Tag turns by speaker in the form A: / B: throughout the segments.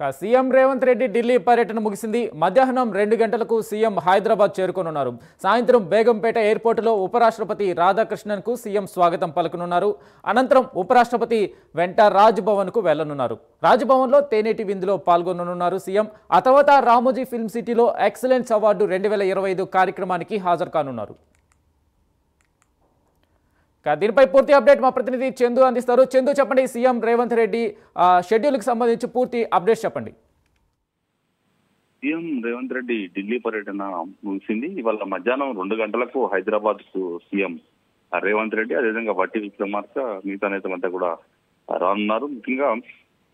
A: CM Revanth Reddy Delhi పర్యటన ముగిసింది. మధ్యాహ్నం 2 గంటలకు సీఎం హైదరాబాద్ చేరుకోనున్నారు. సాయంత్రం బేగంపేట ఎయిర్పోర్టులో ఉపరాష్ట్రపతి రాధాకృష్ణన్కు సీఎం స్వాగతం పలకనున్నారు. అనంతరం ఉపరాష్ట్రపతి వెంట రాజ్భవన్కు వెళ్లనున్నారు. రాజ్భవన్లో తేనేటి విందులో పాల్గొననున్నారు సీఎం. ఆ తర్వాత రామోజీ ఫిల్మ్ సిటీలో ఎక్సలెన్స్ అవార్డు 2025 కార్యక్రమానికి హాజరు కానున్నారు. దీనిపై పూర్తి అప్డేట్ మా ప్రతినిధి చందు అందిస్తారు. చందు, చెప్పండి, సీఎం రేవంత్ రెడ్డి షెడ్యూల్కి సంబంధించి పూర్తి అప్డేట్స్ చెప్పండి.
B: సీఎం రేవంత్ రెడ్డి ఢిల్లీ పర్యటన ముగిసింది. ఇవాళ మధ్యాహ్నం 2 గంటలకు హైదరాబాద్ కు సీఎం రేవంత్ రెడ్డి, అదేవిధంగా వట్టి విక్రమార్క, మిగతా నేతలంతా కూడా రానున్నారు. ముఖ్యంగా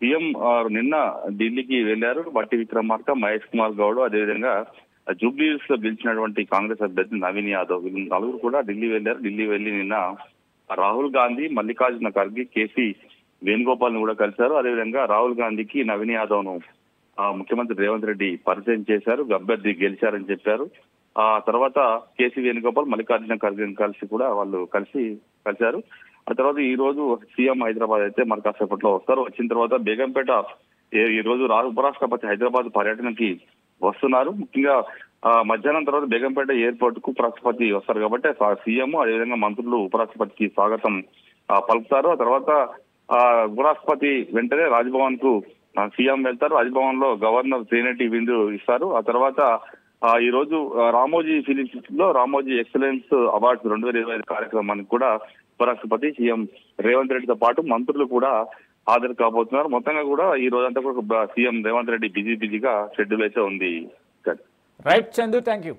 B: సీఎం నిన్న ఢిల్లీకి వెళ్లారు. వట్టి విక్రమార్క, మహేష్ కుమార్ గౌడ్, అదేవిధంగా జూబ్లీహిల్స్ లో గెలిచినటువంటి కాంగ్రెస్ అభ్యర్థి నవీన్ యాదవ్, వీళ్ళు నలుగురు కూడా ఢిల్లీ వెళ్లారు. ఢిల్లీ వెళ్లి నిన్న రాహుల్ గాంధీ, మల్లికార్జున ఖర్గే, కేసీ వేణుగోపాల్ ను కూడా కలిశారు. అదేవిధంగా రాహుల్ గాంధీకి నవీన్ యాదవ్ ను ముఖ్యమంత్రి రేవంత్ రెడ్డి పరిచయం చేశారు. అభ్యర్థి గెలిచారని చెప్పారు. ఆ తర్వాత కేసీ వేణుగోపాల్, మల్లికార్జున ఖర్గే వాళ్ళు కలిశారు. ఆ తర్వాత ఈ రోజు సీఎం హైదరాబాద్ అయితే మరి కాసేపట్లో వస్తారు. వచ్చిన తర్వాత బేగంపేట ఈ రోజు ఉపరాష్ట్రపతి హైదరాబాద్ పర్యటనకి వస్తున్నారు. ముఖ్యంగా మధ్యాహ్నం తర్వాత బేగంపేట ఎయిర్పోర్ట్ కు ఉపరాష్ట్రపతి వస్తారు కాబట్టి సీఎం, అదేవిధంగా మంత్రులు ఉపరాష్ట్రపతికి స్వాగతం పలుకుతారు. ఆ తర్వాత ఉపరాష్ట్రపతి వెంటనే రాజ్భవన్ కు సీఎం వెళ్తారు. రాజ్భవన్ లో గవర్నర్ తేనేటి విందు ఇస్తారు. ఆ తర్వాత ఈ రోజు రామోజీ ఫిలిం సిటీలో రామోజీ ఎక్సలెన్స్ అవార్డ్స్ 2025 కార్యక్రమానికి కూడా ఉపరాష్ట్రపతి సీఎం రేవంత్ రెడ్డితో పాటు మంత్రులు కూడా హాజరు కాబోతున్నారు. మొత్తంగా కూడా ఈ రోజంతా కూడా సీఎం రేవంత్ రెడ్డి బిజీగా షెడ్యూల్ అయితే ఉంది.
A: Right Chandu, thank you.